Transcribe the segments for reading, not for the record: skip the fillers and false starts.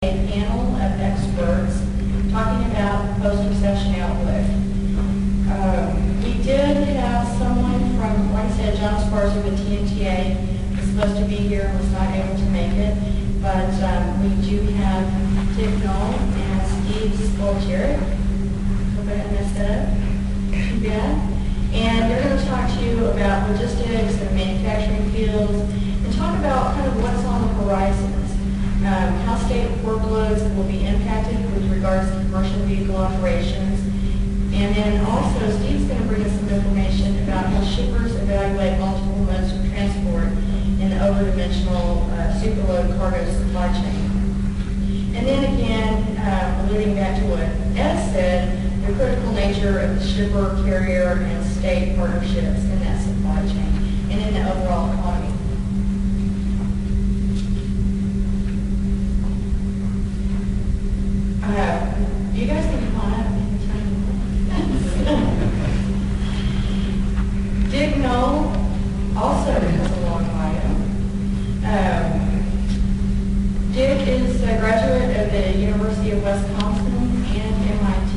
a panel of experts talking about post-recession outlook. We did have someone from, like I said, John Sparser with TNTA was supposed to be here and was not able to make it, but we do have Dick Knoll and Steve Spoljaric. Hope I didn't mess that up. Too bad. And they're going to talk to you about logistics and manufacturing fields and talk about kind of what's on the horizons, how state workloads will be impacted with regards to commercial vehicle operations. And then also Steve's going to bring us some information about how shippers evaluate multiple modes of transport in the overdimensional superload cargo supply chain. And then again, alluding back to what Ed said, the critical nature of the shipper, carrier, and state partnerships in that supply chain and in the overall economy. You guys can come on up. Dick Knoll also has a long bio. Dick is a graduate of the University of Wisconsin and MIT.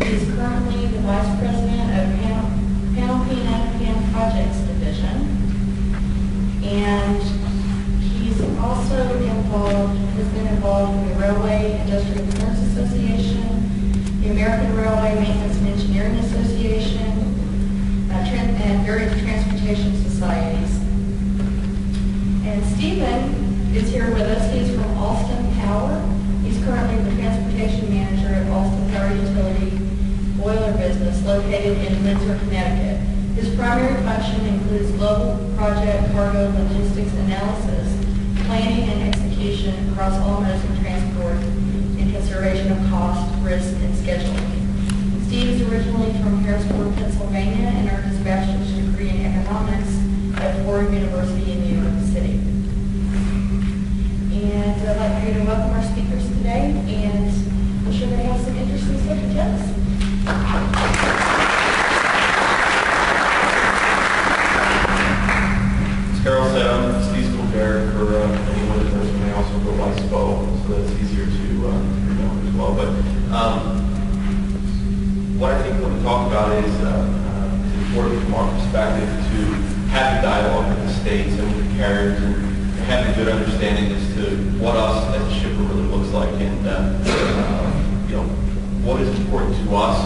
He's currently the Vice President of Panalpina Pan Projects Division. And he's also has been involved in the Railway Industrial Clearance Association, the American Railway Maintenance and Engineering Association, and various transportation societies. And Stephen is here with us. He's from Alston Power. He's currently the transportation manager at Alston Power Utility boiler business located in Windsor, Connecticut. His primary function includes global project cargo logistics analysis, planning and execution across all modes of transport in consideration of cost, risk, and scheduling. Steve is originally from Harrisburg, Pennsylvania, and earned his bachelor's degree in economics at Fordham University in New York City. And I'd like for you to welcome our speakers today, and I'm sure they have some interesting stuff to tell us. As Carol said, I'm Steve Spoljaric for anyone that knows me. I also go by Spo, so that's easier to remember as well. But what I think we're going to talk about is important from our perspective to have a dialogue with the states and with the carriers and have a good understanding as to what us as a shipper really looks like and what is important to us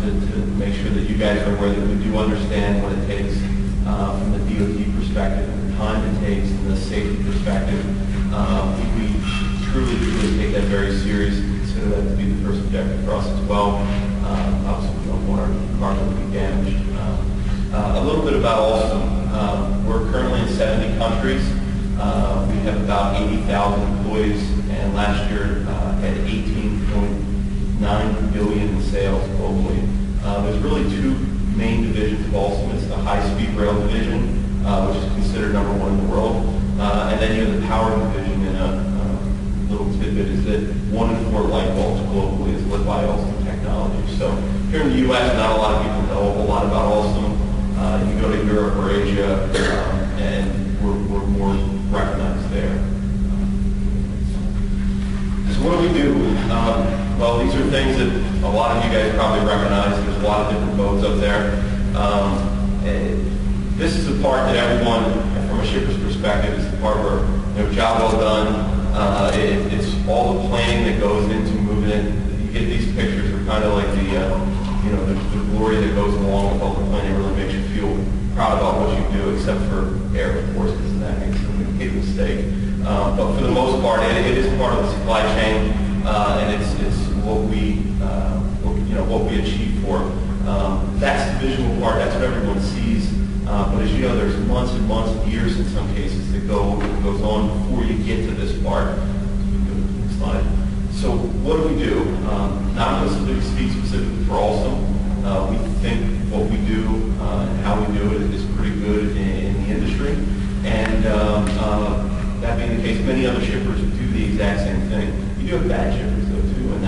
to make sure that you guys are aware that we do understand what it takes from the DOT perspective and the time it takes and the safety perspective. We truly take that very seriously. Consider that to be the first objective for us as well. Obviously, we don't want our cargo to be damaged. A little bit about Alstom. We're currently in 70 countries. We have about 80,000 employees, and last year had 18.9 billion in sales globally. There's really two main divisions of Alstom. It's the high-speed rail division, which is considered #1 in the world, and then you have the power division. And a little tidbit is that 1 in 4 light bulbs globally is lit by Alstom technology. So here in the U.S., not a lot of people know a lot about Alstom. You go to Europe or Asia, and we're more recognized there. So what do we do? Well, these are things that a lot of you guys probably recognize. There's a lot of different modes up there. This is the part that everyone, from a shipper's perspective, is the part where job well done. It's all the planning that goes into moving it. You get these pictures are kind of like the glory that goes along with all the planning. Really makes you feel proud about what you do, except for air, of course, because that makes a big mistake. But for the most part, it is part of the supply chain, and it's what we achieve for. That's the visual part. That's what everyone sees. But as you know, there's months and months and years in some cases that goes on before you get to this part. Next slide. So what do we do? Not going to speak specifically for Alstom. We think what we do and how we do it is pretty good in the industry. And that being the case, many other shippers do the exact same thing. You do have bad shippers though too, and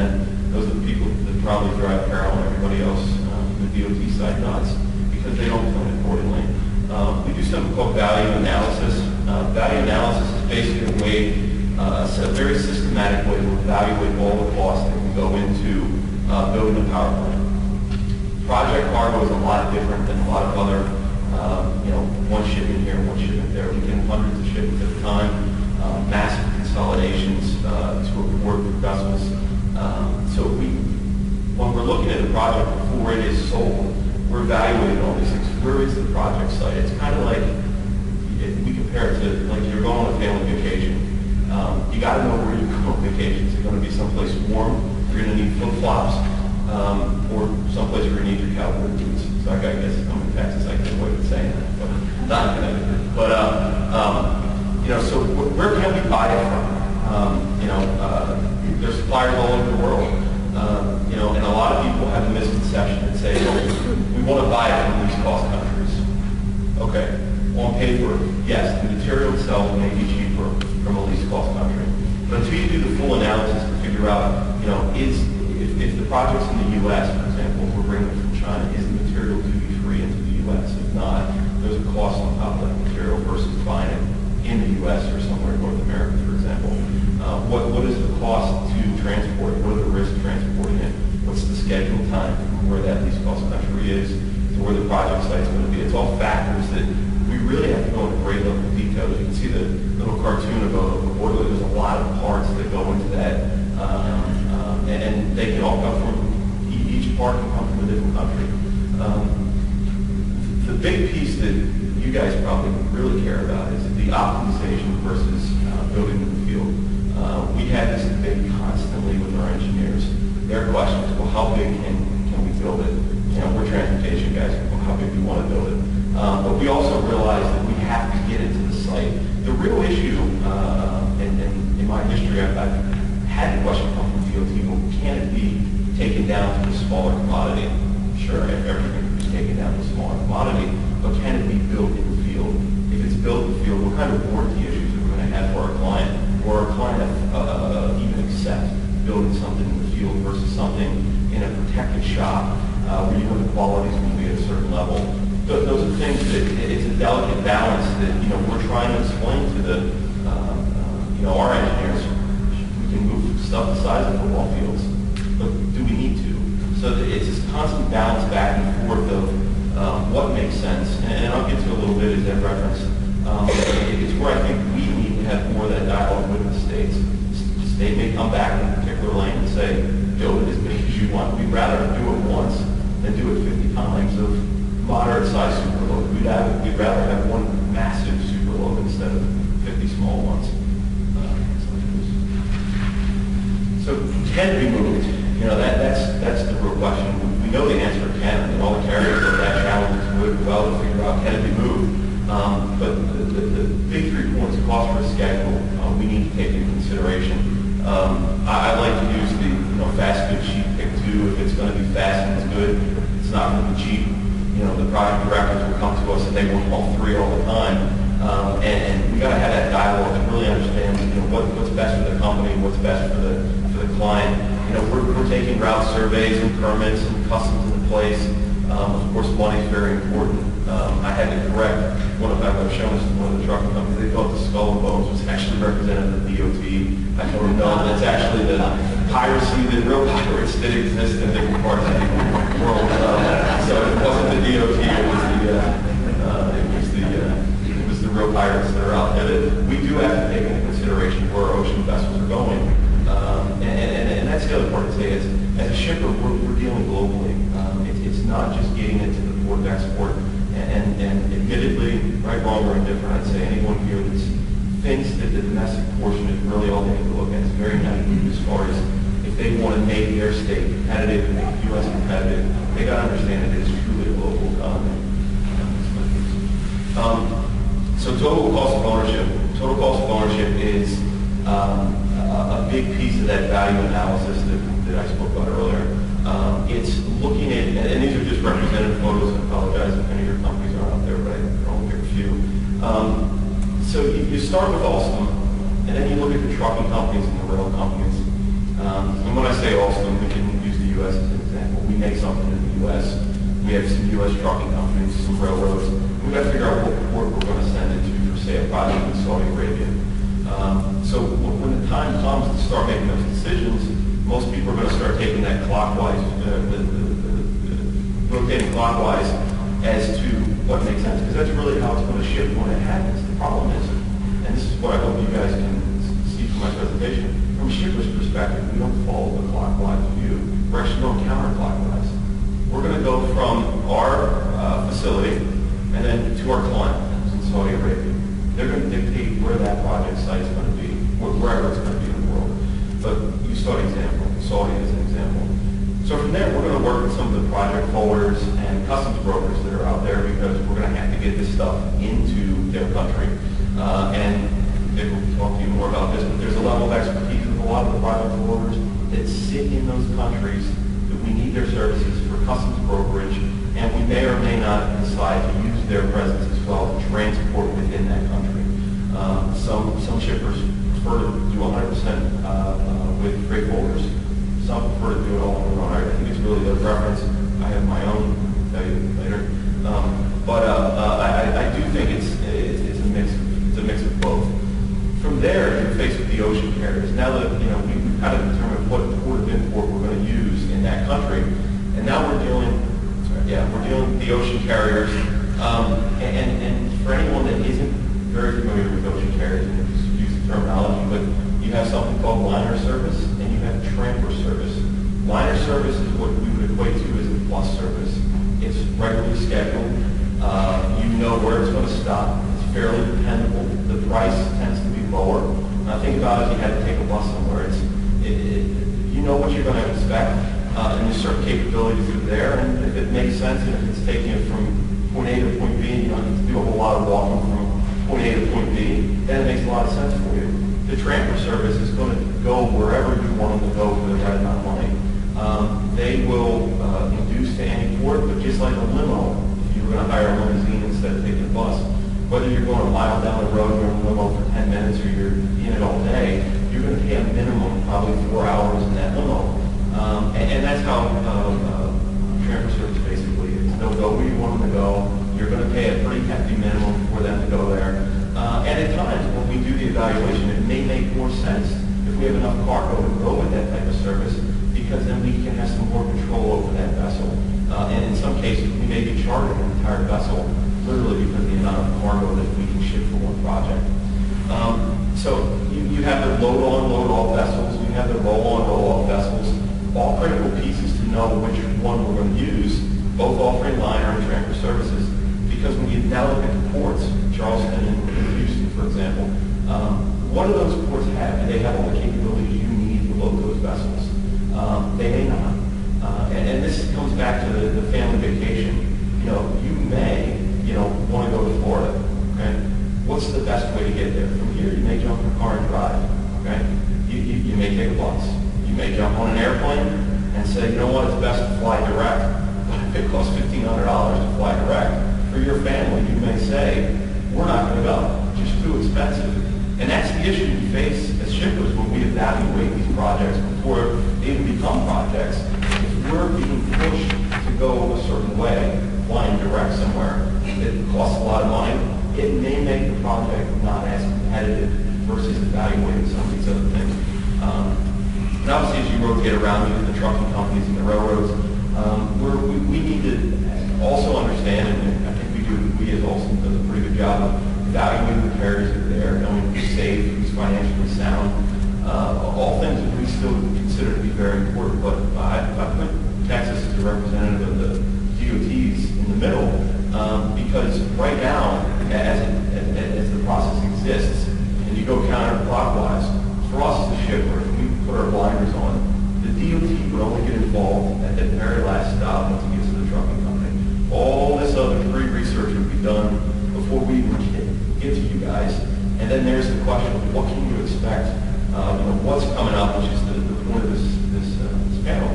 those are the people that probably drive Carol and everybody else on the DOT side nuts because they don't plan accordingly. We do something called value analysis. Value analysis is basically a way a very systematic way to evaluate all the costs that can go into building a power plant. Project cargo is a lot different than a lot of other, one shipment here, one shipment there. We get hundreds of shipments at a time, massive consolidations to afford vessels. So when we're looking at a project before it is sold, we're evaluating all these things. Where is the project site? It's kind of like, if we compare it to, like you're going on a family vacation. You got to know where you're going on vacation. Is it going to be someplace warm? You're going to need flip-flops, or someplace where you need your cowboy boots. So I guess I'm in Texas, I can avoid saying that, but not in Connecticut. But, so where can we buy it from? There's suppliers all over the world. And a lot of people have a misconception and say, well, we want to buy it from least cost countries. Okay, on paper, yes, the material itself may be cheaper from a least cost country. But until you do the full analysis to figure out, if the project's in the U.S., for example, if we're bringing it from China, is the material duty-free into the U.S.? If not, there's a cost on top of that material versus buying it in the U.S. or somewhere in North America, for example. What is the cost to transport? What are the risks transporting it? What's the schedule time from where that least cost country is to where the project site's going to be? It's all factors that we really have to go into great level of detail. You can see the little cartoon of a boiler. There's a lot of parts that go into that, and they can all come from, each part can come from a different country. The big piece that you guys probably really care about is the optimization versus building in the field. We had this debate constantly with our engineers. Their question is, well, how big can we build it? We're transportation guys. Well, how big do you want to build it? But we also realize that we have to get it to the site. The real issue, in my history, I've had the question come from DOT, well, can it be taken down to a smaller commodity? Sure, everything is taken down to a smaller commodity, but can it be built in the field? If it's built in the field, what kind of warranty issues are we going to have for our client? Or our client even accept building something in the field versus something in a protected shop where you know the quality is going to be at a certain level. Those are things that it's a delicate balance that we're trying to explain to the our engineers. We can move stuff the size of football fields, but do we need to? So it's this constant balance back and forth of what makes sense, and I'll get to a little bit as that reference. It's where I think we need to have more of that dialogue with the states. The state may come back in a particular lane and say, build it as big as you want. We'd rather do it once than do it 50 times of moderate-sized superload. We'd rather have one massive superload instead of 50 small ones. So can it be moved? That's the real question. We know the answer can, and all the carriers of that challenge is moved well to figure out can it be moved. But the big 3 points, cost versus schedule, we need to take into consideration. I like to use the fast good cheap pick 2. If it's going to be fast and it's good, it's not going to be cheap. The project directors will come to us and they want all 3 all the time. And we got to have that dialogue and really understand what's best for the company, what's best for the client. We're taking route surveys and permits and customs in place. Of course, money is very important. I had to correct I've shown this to one of the trucking companies. They thought the skull and bones was actually represented in the DOT. I told them no, that's actually the piracy, the real pirates that exist in different parts of the world. So it wasn't the DOT, it was the real pirates that are out there. We do have to take into consideration where our ocean vessels are going. And that's the other part to say is, as a shipper, we're dealing globally. It's not just getting it to the port of export. And admittedly, right, wrong, or indifferent, I'd say anyone here that thinks that the domestic portion is really all they need to look at is very naive as far as if they want to make their state competitive and make the U.S. competitive, they got to understand that it is truly a global economy. So total cost of ownership. Total cost of ownership is a big piece of that value analysis that I spoke about earlier. It's looking at, and these are just representative photos. I apologize if any of your companies aren't out there, but I can only pick a few. So you start with Alstom, and then you look at the trucking companies and the rail companies. And when I say Alstom, we can use the U.S. as an example. We make something in the U.S. We have some U.S. trucking companies, some railroads. We've got to figure out what port we're going to send it to for, say, a project in Saudi Arabia. So when the start making those decisions, most people are going to start taking that clockwise, rotating clockwise as to what makes sense, because that's really how it's going to shift when it happens. The problem is, and this is what I hope you guys can see from my presentation, from a shipper's perspective, we don't follow the clockwise view. We're actually going counterclockwise. We're going to go from our facility and then to our client in Saudi Arabia. They're going to dictate where that project site is going to be, wherever it's going to be in the world. But you saw the example, Saudi as an example. So from there, we're going to work with some of the project forwarders and customs brokers that are out there, because we're going to have to get this stuff into their country. And Dick will talk to you more about this, but there's a level of expertise with a lot of the project forwarders that sit in those countries that we need their services for customs brokerage, and we may or may not decide to use their presence as well to transport within that country. Some shippers prefer to do 100% with freight forwarders. Some prefer to do it all on their own. I think it's really their preference. I have my own, I'll tell you later. I do think it's a mix. It's a mix of both. From there, you're faced with the ocean carriers. Now that we've kind of determined what port of import we're going to use in that country, and now we're dealing with the ocean carriers. And for anyone that isn't very familiar with ocean carriers, and just use the terminology, but you have something called liner service and you have tramper service. Liner service is what we would equate to as a bus service. It's regularly scheduled. You know where it's going to stop. It's fairly dependable. The price tends to be lower. Think about it, if you had to take a bus somewhere. You know what you're going to expect, and there's certain capabilities that are there. And if it makes sense, and if it's taking it from point A to point B, and you don't have to do a whole lot of walking from point A to point B, then it makes a lot of sense for you. The tramper service is going to go wherever you want them to go for the right amount of money. They will induce to any port, but just like a limo, if you were going to hire a limousine instead of taking a bus, whether you're going a mile down the road, you're in a limo for 10 minutes, or you're in it all day, you're going to pay a minimum, probably 4 hours in that limo. And that's how tramper service basically is. They'll go where you want them to go. You're going to pay a pretty hefty minimum for them to go there. And at times, when we do the evaluation, it may make more sense if we have enough cargo to go with that type of service, because then we can have some more control over that vessel. And in some cases, we may be chartering an entire vessel, literally because of the amount of cargo that we can ship for one project. So you have the load-on, load-off vessels. You have the roll-on, roll-off vessels. All critical pieces to know which one we're going to use, both offering liner and tramper services. Because when you now look at the ports, Charleston and Houston, for example, what do those ports have? Do they have all the capabilities you need to load those vessels? They may not. And this comes back to the family vacation. You may, want to go to Florida. Okay, what's the best way to get there? From here, you may jump in a car and drive. Okay, you may take a bus. You may jump on an airplane and say, you know what, it's best to fly direct. But if it costs $1,500 to fly direct, for your family, you may say, we're not going to go. It's just too expensive. And that's the issue we face as shippers when we evaluate these projects before they even become projects. If we're being pushed to go a certain way, flying direct somewhere, it costs a lot of money, it may make the project not as competitive versus evaluating some of these other things. And obviously, as you rotate around the trucking companies and the railroads, we need to also understand, and I think we as Olson does a pretty good job of evaluating the carriers that are there, knowing who's safe, who's financially sound, all things that we still consider to be very important. But I put Texas as the representative of the DOTs in the middle, because right now, as the process exists, and you go counterclockwise, for us as a shipper, if we put our blinders on, the DOT would only get involved at that very last stop once it gets to the trucking company. All this other pre-research would be done before we even get to you guys. And then there's the question of what can you expect? What's coming up, which is the point of this panel.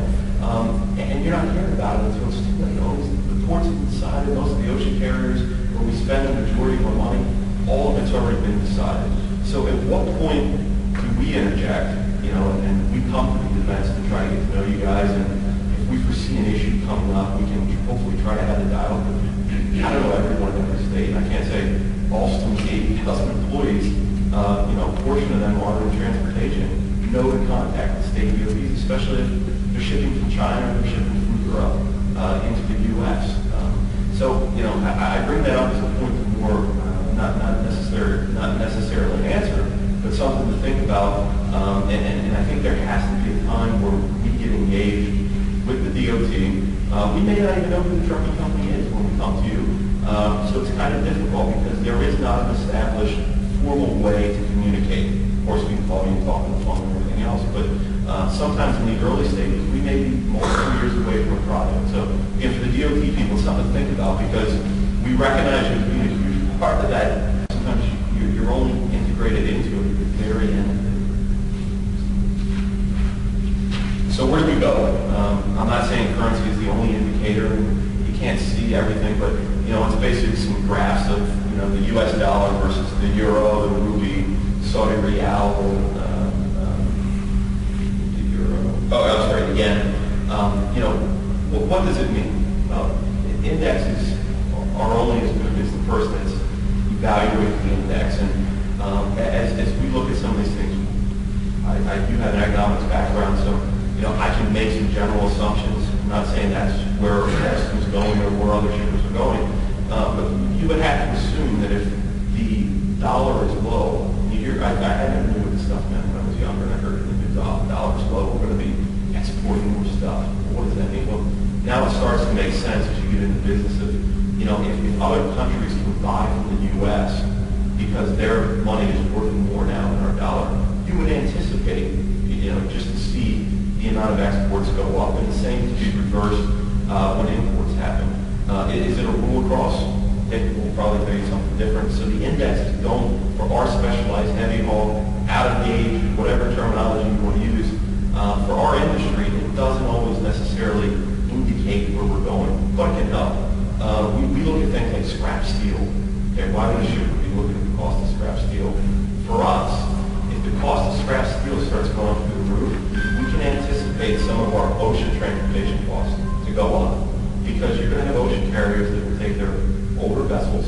And you're not hearing about it until it's too late. The ports have decided, most of the ocean carriers, where we spend the majority of our money, all of it's already been decided. So at what point do we interject, and we come to these events to try to get to know you guys, and if we foresee an issue coming up, we can hopefully try to have a dialogue with, I don't know, everyone in every state. I can't say Alston's 80,000 employees, a portion of them are in transportation, know to contact the state DOTs, especially if they're shipping from China or they're shipping from Europe into the U.S. So, you know, I bring that up as a point of more, not necessarily an answer, but something to think about. And I think there has to be a time where we get engaged with the DOT. We may not even know who the trucking company is when we come to you. So it's kind of difficult because there is not an established formal way to communicate. Of course, we can call you and talk on the phone and everything else, but sometimes in the early stages, we may be multiple years away from a project. So, again, for the DOT people, it's something to think about because we recognize you as being a huge part of that. Sometimes you're only integrated into it at the very end. So where do we go? I'm not saying currency is the only indicator. You can't see everything, but you know, it's basically some graphs of the U.S. dollar versus the euro, the rupee, Saudi real, the yen. What does it mean? Indexes are only as good as the person that's evaluating the index. And as we look at some of these things, I do have an economics background, so I can make some general assumptions. I'm not saying that's where is going or where other shippers are going, but you would have to assume that if the dollar is low, I never knew what this stuff meant when I was younger, and I heard the dollar is low, we're going to be exporting more stuff. What does that mean? Well, now it starts to make sense as you get into business of, if other countries can buy from the U.S. because their money is worth more now than our dollar, you would anticipate, just to see the amount of exports go up, and the same to be reversed when imports happen. Is it a rule across? It will probably tell you something different. So the indexes don't, for our specialized heavy haul, out of gauge, whatever terminology you want to use, for our industry, it doesn't always necessarily indicate where we're going, but it can help. We look at things like scrap steel. Okay, why would a shipper be looking at the cost of scrap steel? For us, if the cost of scrap steel starts going through the roof, we can anticipate some of our ocean transportation costs to go up, because you're going to have ocean carriers that will take their older vessels,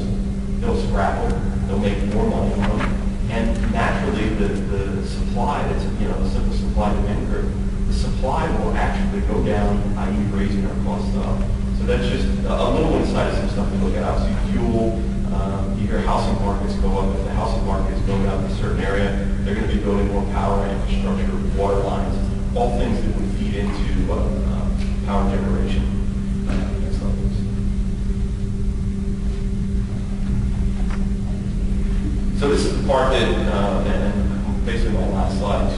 they'll scrap them, they'll make more money on them, and naturally the supply, that's the simple supply demand curve, the supply will actually go down, i.e. raising our costs up. So that's just a little insight of some stuff to look at. Obviously fuel, you hear housing markets go up. If the housing market is going up in a certain area, they're going to be building more power infrastructure, water lines, all things that would feed into power generation. So this is the part that, and basically my last slide, to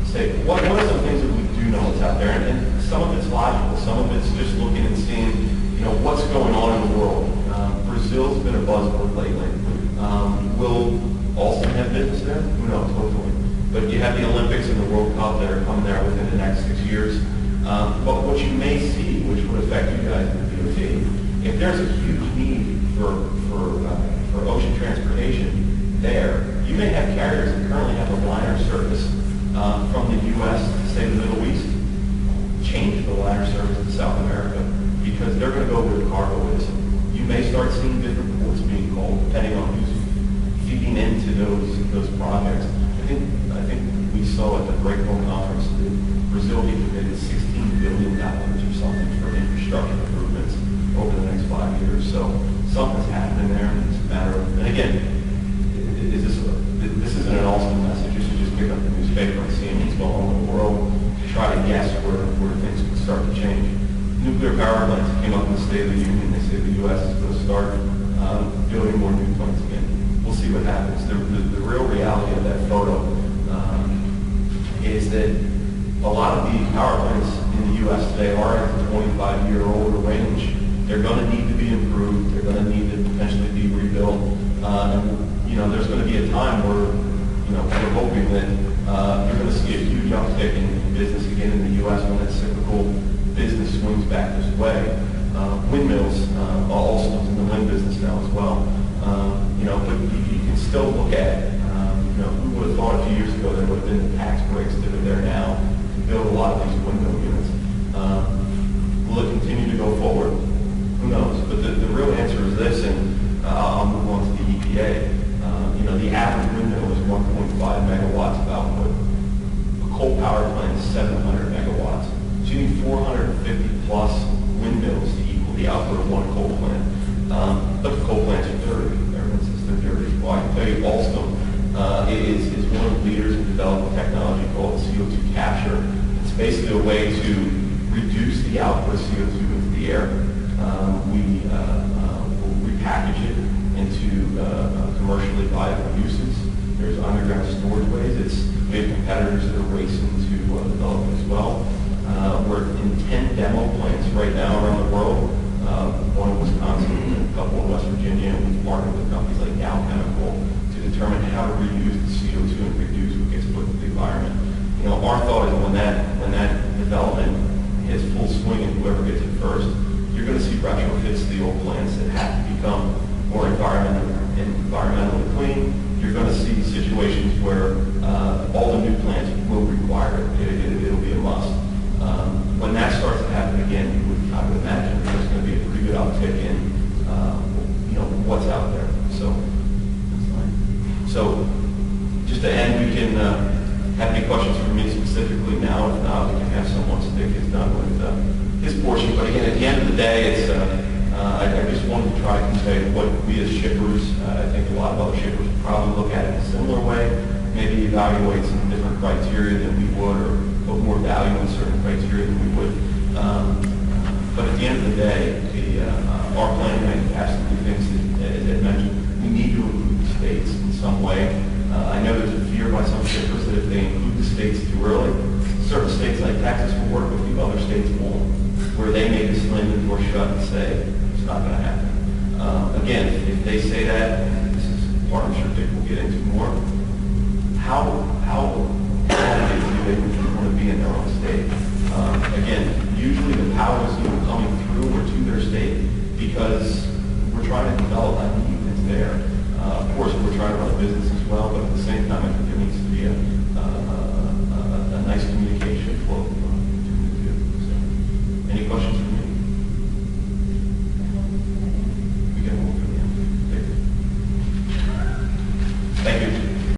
say, what are some things that we do know that's out there? And some of it's logical, some of it's just looking and seeing, what's going on in the world. Brazil's been a buzzword lately. Will Alston have business there? Who knows, hopefully. But you have the Olympics and the World Cup that are coming there within the next 6 years. But what you may see, which would affect you guys in the DOT, if there's a huge need for ocean transportation, you may have carriers that currently have a liner service from the U.S. to, say, the Middle East, change the liner service to South America because they're going to go where the cargo is. You may start seeing different ports being called depending on who's feeding into those projects. I think we saw at the Breakbone conference that Brazil committed $16 billion or something for infrastructure improvements over the next 5 years. So something's happening there, and it's a matter of, and again, this isn't an Alston message. You should just pick up the newspaper and see what's going on in the world to try to guess where things could start to change. Nuclear power plants came up in the State of the Union. They say the U.S. is going to start building more new plants again. We'll see what happens. The real reality of that photo is that a lot of the power plants in the U.S. today are at the 25-year-old range. They're going to need to be improved. They're going to need to potentially be rebuilt. There's going to be a time where, we're hoping that you're going to see a huge uptick in business again in the U.S. when that cyclical business swings back this way. Windmills, also in the wind business now as well. But you can still look at, who would have thought a few years ago there would have been the tax breaks that are there now to build a lot of these windmill units. Will it continue to go forward? Who knows? But the real answer is this, and I'll move on to the EPA. The average windmill is 1.5 megawatts of output. A coal-powered plant is 700 megawatts. So you need 450 plus windmills to equal the output of one coal plant. But the coal plants are dirty. Everyone says they're dirty. Well, I can tell you Alstom is one of the leaders in developing technology called CO2 capture. It's basically a way to reduce the output of CO2 into the air. We will repackage it into commercially viable uses. There's underground storage ways. We have competitors that are racing to develop as well. We're in 10 demo plants right now around the world. One in Wisconsin and a couple in West Virginia. And we've partnered with companies like Dow Chemical to determine how to reuse the CO2 and reduce what gets put into the environment. You know, our thought is when that development hits full swing and whoever gets it first, you're going to see retrofits to the old plants that have to become more environmentally clean. You're going to see situations where all the new plants will require it. It'll be a must. When that starts to happen again, I would imagine there's going to be a pretty good uptick in what's out there. So just to end, we can have any questions for me specifically now. If not, we can have someone stick his done with his portion. But again, at the end of the day, it's I just wanted to try to convey what we as shippers, I think a lot of other shippers probably look at it in a similar way, maybe evaluate some different criteria than we would, or put more value in certain criteria than we would. But at the end of the day, our plan absolutely thinks that, as Ed mentioned, we need to include the states in some way. I know there's a fear by some shippers that if they include the states too early, certain states like Texas will work with you, other states won't, where they may just slam the door shut and say, it's not going to happen. Again, if they say that, and this is part I'm sure Dick will get into more, how adamant do they want to be in their own state? Again, usually the power is either coming through or to their state because we're trying to develop that need that's there. Of course, we're trying to run a business as well, but at the same time, I think there needs to be a